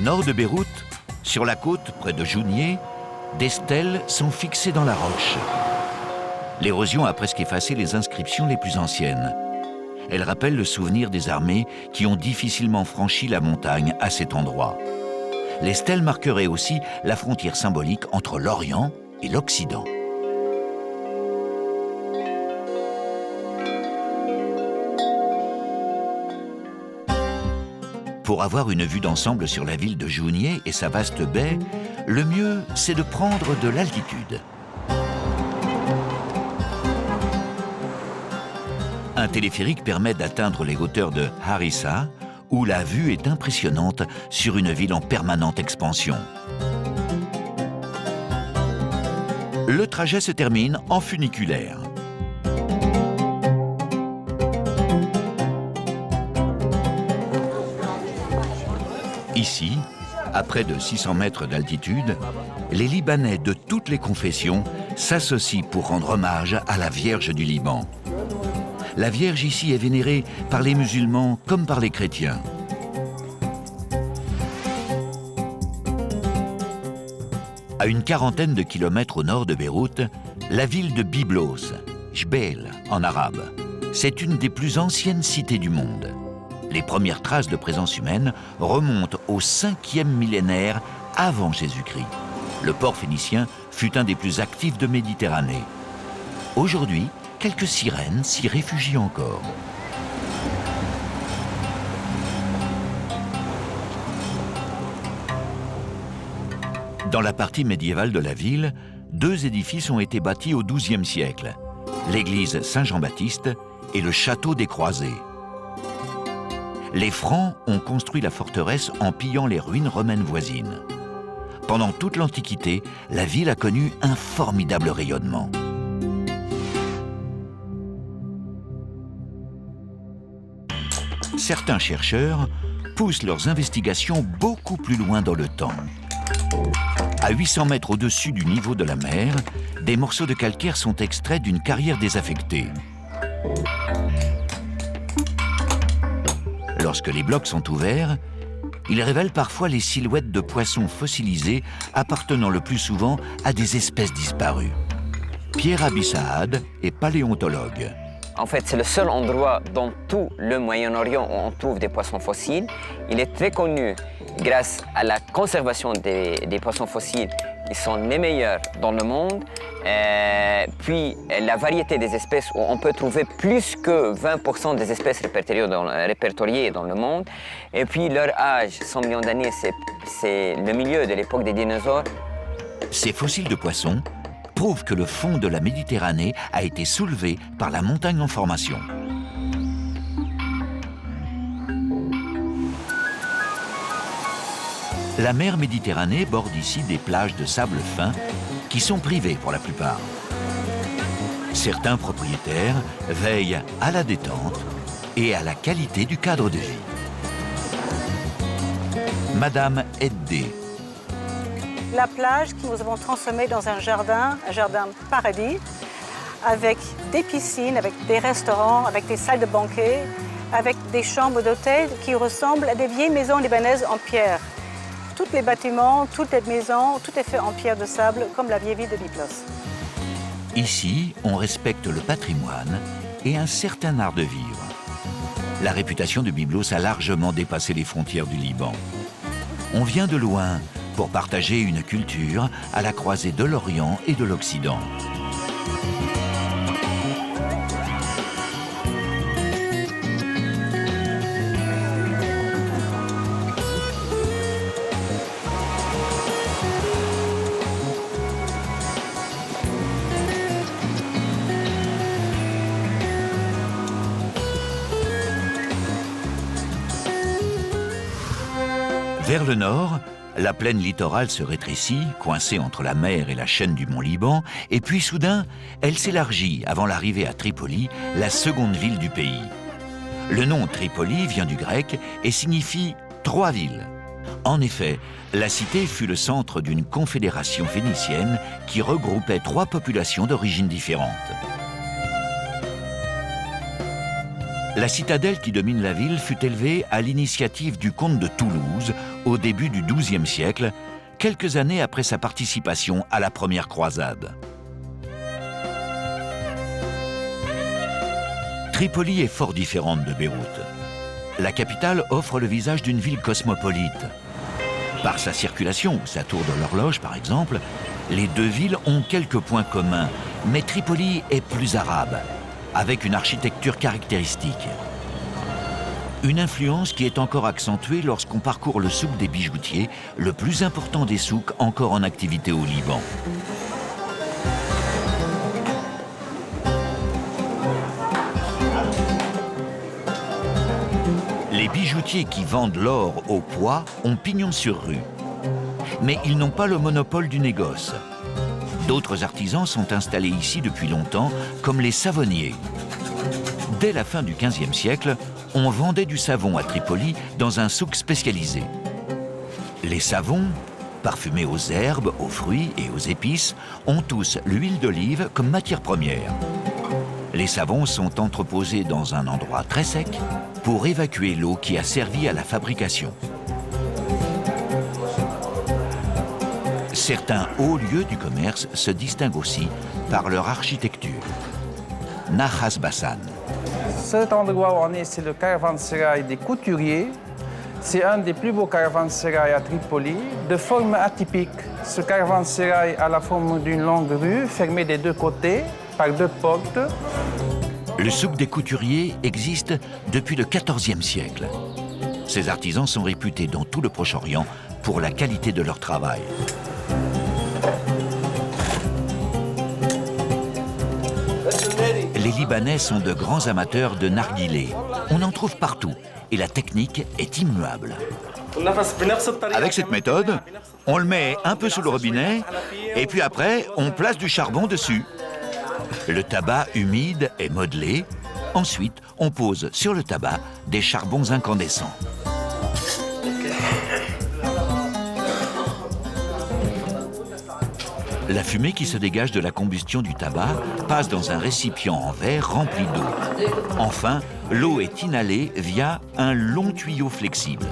nord de Beyrouth, sur la côte près de Jounieh, des stèles sont fixées dans la roche. L'érosion a presque effacé les inscriptions les plus anciennes. Elles rappellent le souvenir des armées qui ont difficilement franchi la montagne à cet endroit. Les stèles marqueraient aussi la frontière symbolique entre l'Orient et l'Occident. Pour avoir une vue d'ensemble sur la ville de Jounieh et sa vaste baie, le mieux, c'est de prendre de l'altitude. Un téléphérique permet d'atteindre les hauteurs de Harissa, où la vue est impressionnante sur une ville en permanente expansion. Le trajet se termine en funiculaire. Ici, à près de 600 mètres d'altitude, les Libanais de toutes les confessions s'associent pour rendre hommage à la Vierge du Liban. La Vierge ici est vénérée par les musulmans comme par les chrétiens. À une quarantaine de kilomètres au nord de Beyrouth, la ville de Byblos, Jbeil en arabe, c'est une des plus anciennes cités du monde. Les premières traces de présence humaine remontent au 5e millénaire avant Jésus-Christ. Le port phénicien fut un des plus actifs de Méditerranée. Aujourd'hui, quelques sirènes s'y réfugient encore. Dans la partie médiévale de la ville, 2 édifices ont été bâtis au XIIe siècle, l'église Saint-Jean-Baptiste et le château des Croisés. Les Francs ont construit la forteresse en pillant les ruines romaines voisines. Pendant toute l'Antiquité, la ville a connu un formidable rayonnement. Certains chercheurs poussent leurs investigations beaucoup plus loin dans le temps. À 800 mètres au-dessus du niveau de la mer, des morceaux de calcaire sont extraits d'une carrière désaffectée. Lorsque les blocs sont ouverts, ils révèlent parfois les silhouettes de poissons fossilisés appartenant le plus souvent à des espèces disparues. Pierre Abissaad est paléontologue. En fait, c'est le seul endroit dans tout le Moyen-Orient où on trouve des poissons fossiles. Il est très connu grâce à la conservation des poissons fossiles. Ils sont les meilleurs dans le monde. Puis, la variété des espèces, où on peut trouver plus que 20% des espèces répertoriées dans le monde. Et puis, leur âge, 100 millions d'années, c'est le milieu de l'époque des dinosaures. Ces fossiles de poissons prouvent que le fond de la Méditerranée a été soulevé par la montagne en formation. La mer Méditerranée borde ici des plages de sable fin qui sont privées pour la plupart. Certains propriétaires veillent à la détente et à la qualité du cadre de vie. Madame Eddé. La plage que nous avons transformée dans un jardin paradis, avec des piscines, avec des restaurants, avec des salles de banquet, avec des chambres d'hôtel qui ressemblent à des vieilles maisons libanaises en pierre. Tous les bâtiments, toutes les maisons, tout est fait en pierre de sable, comme la vieille ville de Byblos. Ici, on respecte le patrimoine et un certain art de vivre. La réputation de Byblos a largement dépassé les frontières du Liban. On vient de loin pour partager une culture à la croisée de l'Orient et de l'Occident. Vers le nord, la plaine littorale se rétrécit, coincée entre la mer et la chaîne du mont Liban, et puis soudain, elle s'élargit avant l'arrivée à Tripoli, la seconde ville du pays. Le nom Tripoli vient du grec et signifie « trois villes ». En effet, la cité fut le centre d'une confédération phénicienne qui regroupait 3 populations d'origines différentes. La citadelle qui domine la ville fut élevée à l'initiative du comte de Toulouse au début du XIIe siècle, quelques années après sa participation à la première croisade. Tripoli est fort différente de Beyrouth. La capitale offre le visage d'une ville cosmopolite. Par sa circulation, sa tour de l'horloge par exemple, les deux villes ont quelques points communs, mais Tripoli est plus arabe, avec une architecture caractéristique. Une influence qui est encore accentuée lorsqu'on parcourt le souk des bijoutiers, le plus important des souks encore en activité au Liban. Les bijoutiers qui vendent l'or au poids ont pignon sur rue. Mais ils n'ont pas le monopole du négoce. D'autres artisans sont installés ici depuis longtemps, comme les savonniers. Dès la fin du XVe siècle, on vendait du savon à Tripoli dans un souk spécialisé. Les savons, parfumés aux herbes, aux fruits et aux épices, ont tous l'huile d'olive comme matière première. Les savons sont entreposés dans un endroit très sec pour évacuer l'eau qui a servi à la fabrication. Certains hauts lieux du commerce se distinguent aussi par leur architecture. Nahas Bassan. Cet endroit où on est, c'est le caravansérail des couturiers. C'est un des plus beaux caravansérails à Tripoli, de forme atypique. Ce caravansérail a la forme d'une longue rue, fermée des deux côtés par deux portes. Le souk des couturiers existe depuis le XIVe siècle. Ces artisans sont réputés dans tout le Proche-Orient pour la qualité de leur travail. Les Libanais sont de grands amateurs de narguilé. On en trouve partout et la technique est immuable. Avec cette méthode, on le met un peu sous le robinet et puis après, on place du charbon dessus. Le tabac humide est modelé. Ensuite, on pose sur le tabac des charbons incandescents. La fumée qui se dégage de la combustion du tabac passe dans un récipient en verre rempli d'eau. Enfin, l'eau est inhalée via un long tuyau flexible.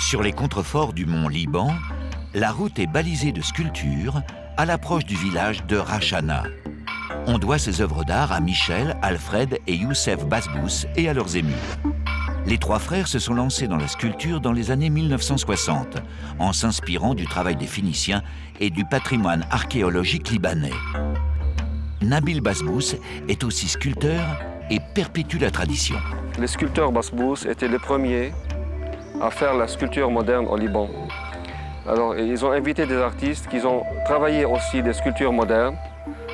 Sur les contreforts du mont Liban, la route est balisée de sculptures à l'approche du village de Rachana. On doit ces œuvres d'art à Michel, Alfred et Youssef Basbous et à leurs émules. Les trois frères se sont lancés dans la sculpture dans les années 1960, en s'inspirant du travail des Phéniciens et du patrimoine archéologique libanais. Nabil Basbous est aussi sculpteur et perpétue la tradition. Les sculpteurs Basbous étaient les premiers à faire la sculpture moderne au Liban. Alors, ils ont invité des artistes qui ont travaillé aussi des sculptures modernes,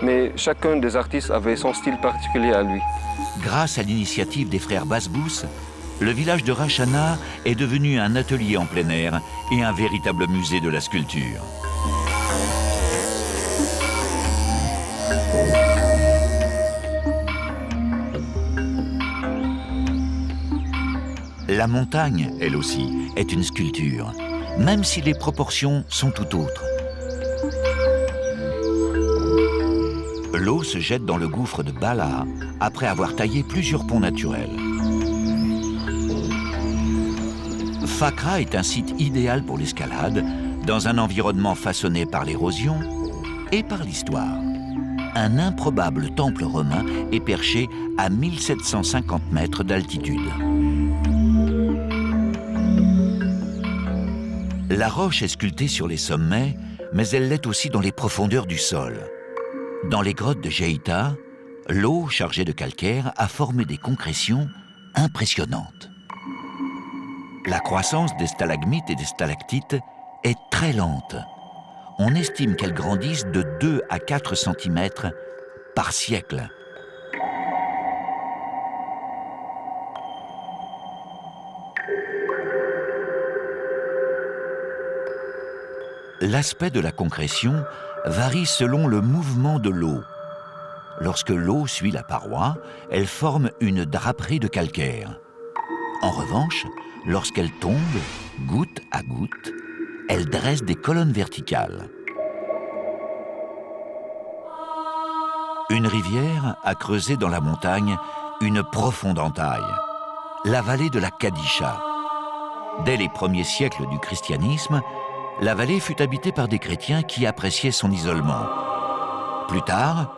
mais chacun des artistes avait son style particulier à lui. Grâce à l'initiative des frères Basbous, le village de Rachana est devenu un atelier en plein air et un véritable musée de la sculpture. La montagne, elle aussi, est une sculpture, même si les proportions sont tout autres. L'eau se jette dans le gouffre de Bala après avoir taillé plusieurs ponts naturels. Fakra est un site idéal pour l'escalade, dans un environnement façonné par l'érosion et par l'histoire. Un improbable temple romain est perché à 1750 mètres d'altitude. La roche est sculptée sur les sommets, mais elle l'est aussi dans les profondeurs du sol. Dans les grottes de Jeïta, l'eau chargée de calcaire a formé des concrétions impressionnantes. La croissance des stalagmites et des stalactites est très lente. On estime qu'elles grandissent de 2 à 4 cm par siècle. L'aspect de la concrétion varie selon le mouvement de l'eau. Lorsque l'eau suit la paroi, elle forme une draperie de calcaire. En revanche, lorsqu'elle tombe, goutte à goutte, elle dresse des colonnes verticales. Une rivière a creusé dans la montagne une profonde entaille, la vallée de la Kadisha. Dès les premiers siècles du christianisme, la vallée fut habitée par des chrétiens qui appréciaient son isolement. Plus tard,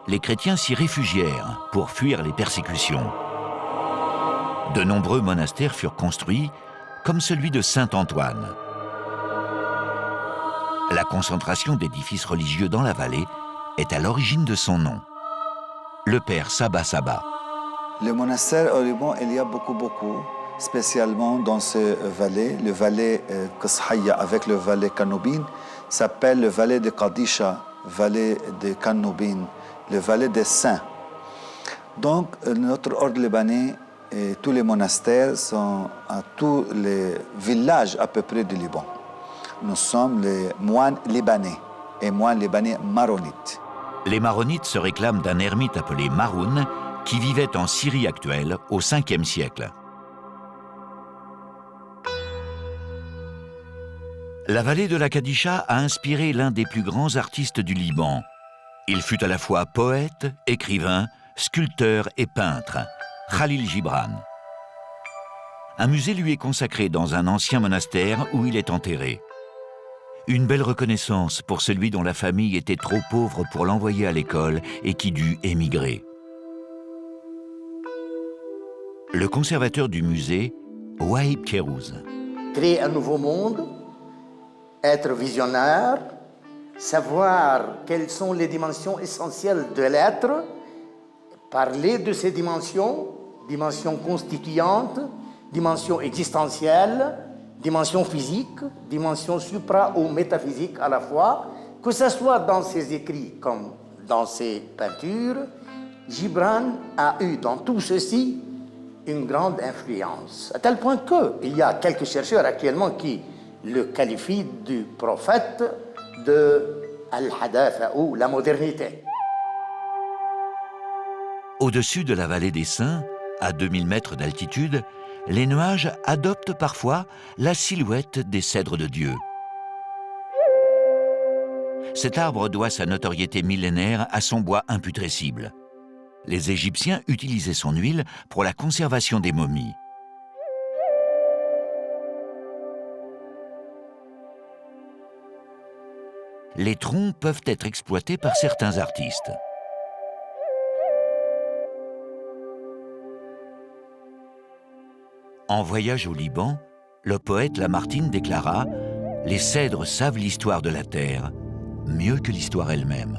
les chrétiens s'y réfugièrent pour fuir les persécutions. De nombreux monastères furent construits, comme celui de Saint-Antoine. La concentration d'édifices religieux dans la vallée est à l'origine de son nom. Le père Saba Saba. Le monastère au Liban, il y a beaucoup, spécialement dans ce vallée. Le vallée Qashaya avec le vallée Kanoubine s'appelle le vallée de Kadisha, vallée de Kanoubine, le vallée des saints. Donc, notre ordre libanais et tous les monastères sont à tous les villages à peu près du Liban. Nous sommes les moines libanais et moines libanais maronites. Les maronites se réclament d'un ermite appelé Maroun qui vivait en Syrie actuelle au 5e siècle. La vallée de la Kadisha a inspiré l'un des plus grands artistes du Liban. Il fut à la fois poète, écrivain, sculpteur et peintre, Khalil Gibran. Un musée lui est consacré dans un ancien monastère où il est enterré. Une belle reconnaissance pour celui dont la famille était trop pauvre pour l'envoyer à l'école et qui dut émigrer. Le conservateur du musée, Wahib Kérouz. Créer un nouveau monde, être visionnaire, savoir quelles sont les dimensions essentielles de l'être, parler de ces dimensions, dimensions constituantes, dimensions existentielles, dimension physique, dimension supra- ou métaphysique à la fois, que ce soit dans ses écrits comme dans ses peintures, Gibran a eu dans tout ceci une grande influence, à tel point qu'il y a quelques chercheurs actuellement qui le qualifient du prophète de Al-Hadatha ou la modernité. Au-dessus de la vallée des Saints, à 2000 mètres d'altitude, les nuages adoptent parfois la silhouette des cèdres de Dieu. Cet arbre doit sa notoriété millénaire à son bois imputrescible. Les Égyptiens utilisaient son huile pour la conservation des momies. Les troncs peuvent être exploités par certains artistes. En voyage au Liban, le poète Lamartine déclara « Les cèdres savent l'histoire de la terre, mieux que l'histoire elle-même. »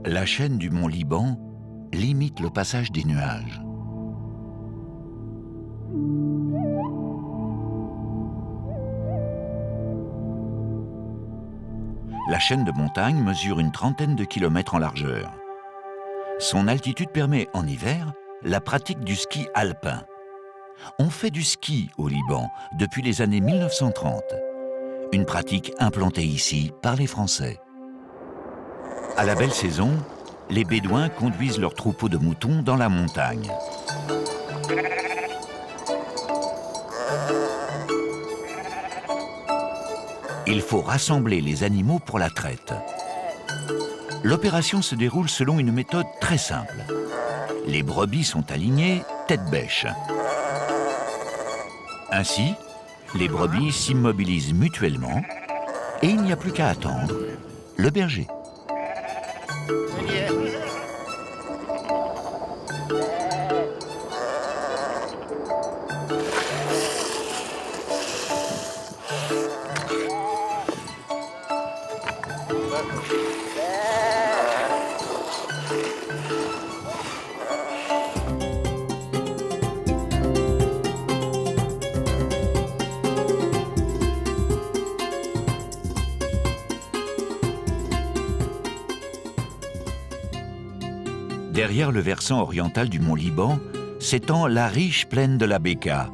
La chaîne du mont Liban limite le passage des nuages. La chaîne de montagne mesure une trentaine de kilomètres en largeur. Son altitude permet, en hiver, la pratique du ski alpin. On fait du ski au Liban depuis les années 1930. Une pratique implantée ici par les Français. À la belle saison, les Bédouins conduisent leurs troupeaux de moutons dans la montagne. Il faut rassembler les animaux pour la traite. L'opération se déroule selon une méthode très simple. Les brebis sont alignées tête bêche. Ainsi, les brebis s'immobilisent mutuellement et il n'y a plus qu'à attendre le berger. Derrière le versant oriental du mont Liban s'étend la riche plaine de la Béka,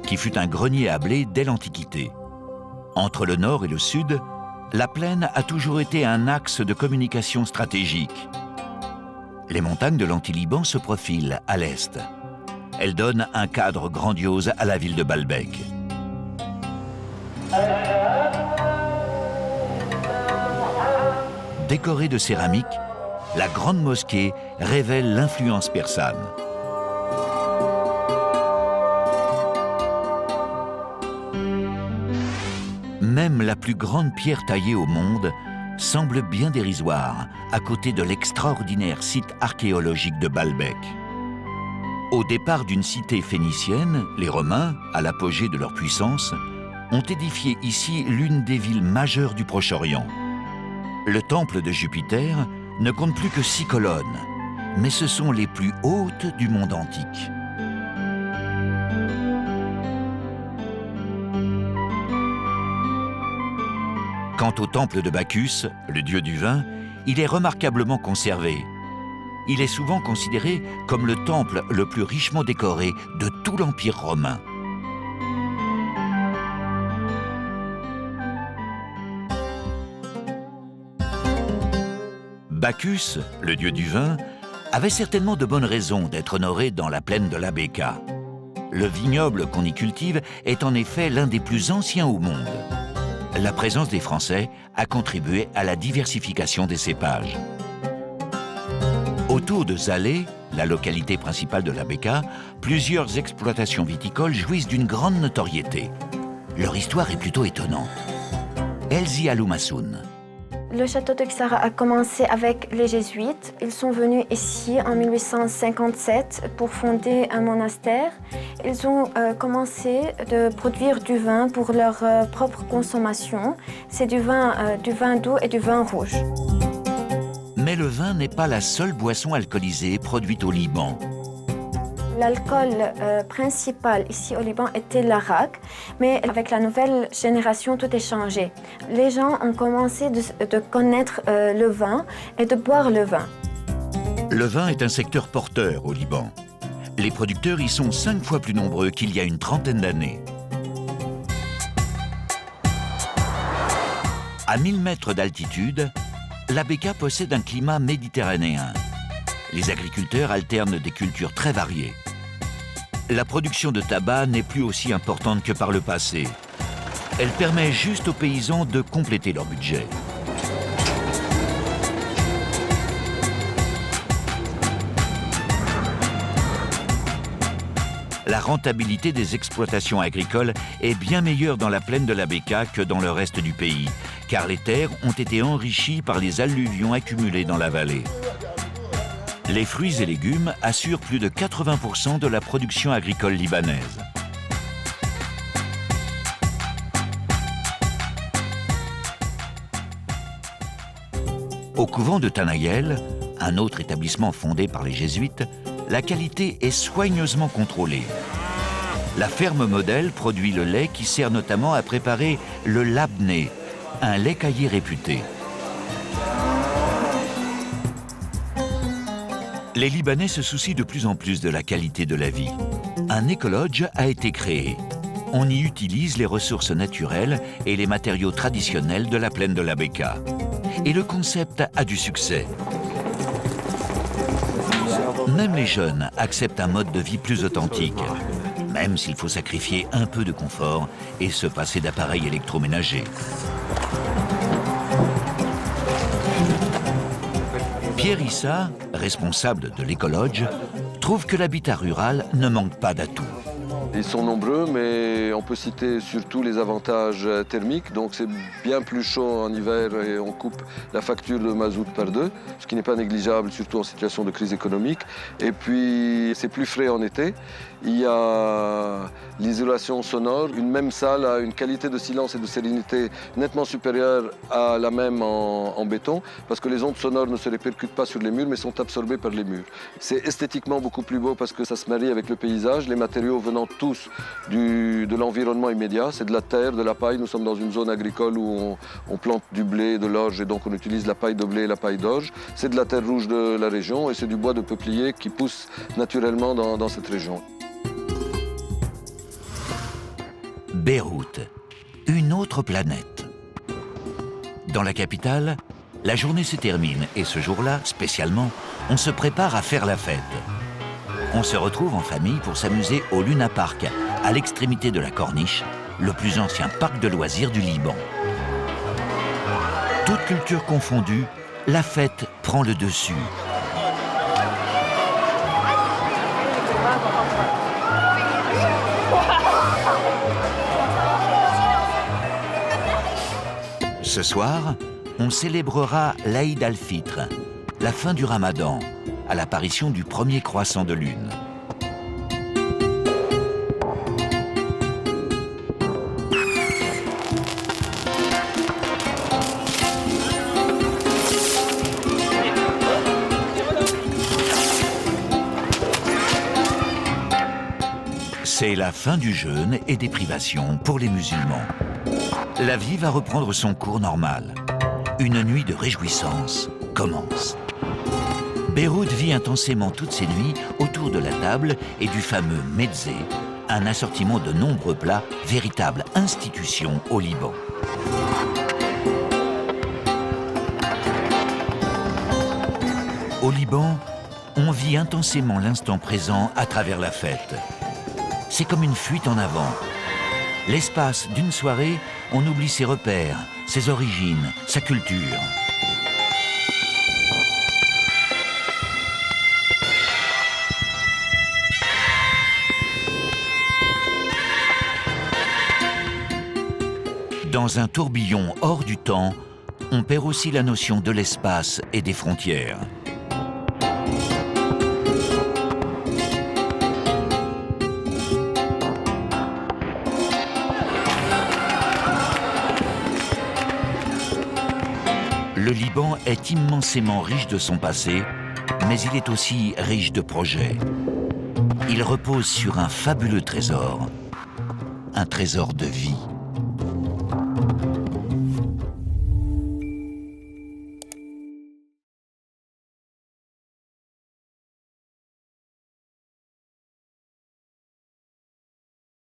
qui fut un grenier à blé dès l'Antiquité. Entre le nord et le sud, la plaine a toujours été un axe de communication stratégique. Les montagnes de l'Anti-Liban se profilent à l'est. Elles donnent un cadre grandiose à la ville de Baalbek. Décorée de céramique, la grande mosquée révèle l'influence persane. Même la plus grande pierre taillée au monde semble bien dérisoire à côté de l'extraordinaire site archéologique de Baalbek. Au départ d'une cité phénicienne, les Romains, à l'apogée de leur puissance, ont édifié ici l'une des villes majeures du Proche-Orient. Le temple de Jupiter ne compte plus que 6 colonnes, mais ce sont les plus hautes du monde antique. Quant au temple de Bacchus, le dieu du vin, il est remarquablement conservé. Il est souvent considéré comme le temple le plus richement décoré de tout l'Empire romain. Bacchus, le dieu du vin, avait certainement de bonnes raisons d'être honoré dans la plaine de la Béka. Le vignoble qu'on y cultive est en effet l'un des plus anciens au monde. La présence des Français a contribué à la diversification des cépages. Autour de Zalé, la localité principale de la Béka, plusieurs exploitations viticoles jouissent d'une grande notoriété. Leur histoire est plutôt étonnante. Elzi Aloumassoun. Le château de Ksara a commencé avec les jésuites. Ils sont venus ici en 1857 pour fonder un monastère. Ils ont commencé de produire du vin pour leur propre consommation. C'est du vin doux et du vin rouge. Mais le vin n'est pas la seule boisson alcoolisée produite au Liban. L'alcool principal ici au Liban était l'arak, mais avec la nouvelle génération, tout est changé. Les gens ont commencé de connaître le vin et de boire le vin. Le vin est un secteur porteur au Liban. Les producteurs y sont 5 fois plus nombreux qu'il y a une trentaine d'années. À 1000 mètres d'altitude, la Béka possède un climat méditerranéen. Les agriculteurs alternent des cultures très variées. La production de tabac n'est plus aussi importante que par le passé. Elle permet juste aux paysans de compléter leur budget. La rentabilité des exploitations agricoles est bien meilleure dans la plaine de la Béka que dans le reste du pays, car les terres ont été enrichies par les alluvions accumulées dans la vallée. Les fruits et légumes assurent plus de 80% de la production agricole libanaise. Au couvent de Tanayel, un autre établissement fondé par les jésuites, la qualité est soigneusement contrôlée. La ferme modèle produit le lait qui sert notamment à préparer le labné, un lait caillé réputé. Les Libanais se soucient de plus en plus de la qualité de la vie. Un écolodge a été créé. On y utilise les ressources naturelles et les matériaux traditionnels de la plaine de la Béka. Et le concept a du succès. Même les jeunes acceptent un mode de vie plus authentique, même s'il faut sacrifier un peu de confort et se passer d'appareils électroménagers. Pierre Issa, responsable de l'écolodge, trouve que l'habitat rural ne manque pas d'atouts. Ils sont nombreux, mais on peut citer surtout les avantages thermiques. Donc c'est bien plus chaud en hiver et on coupe la facture de mazout par 2, ce qui n'est pas négligeable, surtout en situation de crise économique. Et puis c'est plus frais en été. Il y a l'isolation sonore. Une même salle a une qualité de silence et de sérénité nettement supérieure à la même en béton, parce que les ondes sonores ne se répercutent pas sur les murs, mais sont absorbées par les murs. C'est esthétiquement beaucoup plus beau parce que ça se marie avec le paysage, les matériaux venant tous de l'environnement immédiat. C'est de la terre, de la paille. Nous sommes dans une zone agricole où on plante du blé, de l'orge, et donc on utilise la paille de blé et la paille d'orge. C'est de la terre rouge de la région et c'est du bois de peuplier qui pousse naturellement dans cette région. Beyrouth, une autre planète. Dans la capitale, La journée se termine et ce jour-là, spécialement, on se prépare à faire la fête. On se retrouve en famille pour s'amuser au Luna Park, à l'extrémité de la Corniche, le plus ancien parc de loisirs du Liban. Toute culture confondue, la fête prend le dessus. Ce soir, on célébrera l'Aïd al-Fitr, la fin du Ramadan, à l'apparition du premier croissant de lune. C'est la fin du jeûne et des privations pour les musulmans. La vie va reprendre son cours normal. Une nuit de réjouissance commence. Beyrouth vit intensément toutes ses nuits autour de la table et du fameux mezzé, un assortiment de nombreux plats, véritable institution au Liban. Au Liban, on vit intensément l'instant présent à travers la fête. C'est comme une fuite en avant. L'espace d'une soirée, on oublie ses repères, ses origines, sa culture. Dans un tourbillon hors du temps, on perd aussi la notion de l'espace et des frontières. Le Liban est immensément riche de son passé, mais il est aussi riche de projets. Il repose sur un fabuleux trésor, un trésor de vie.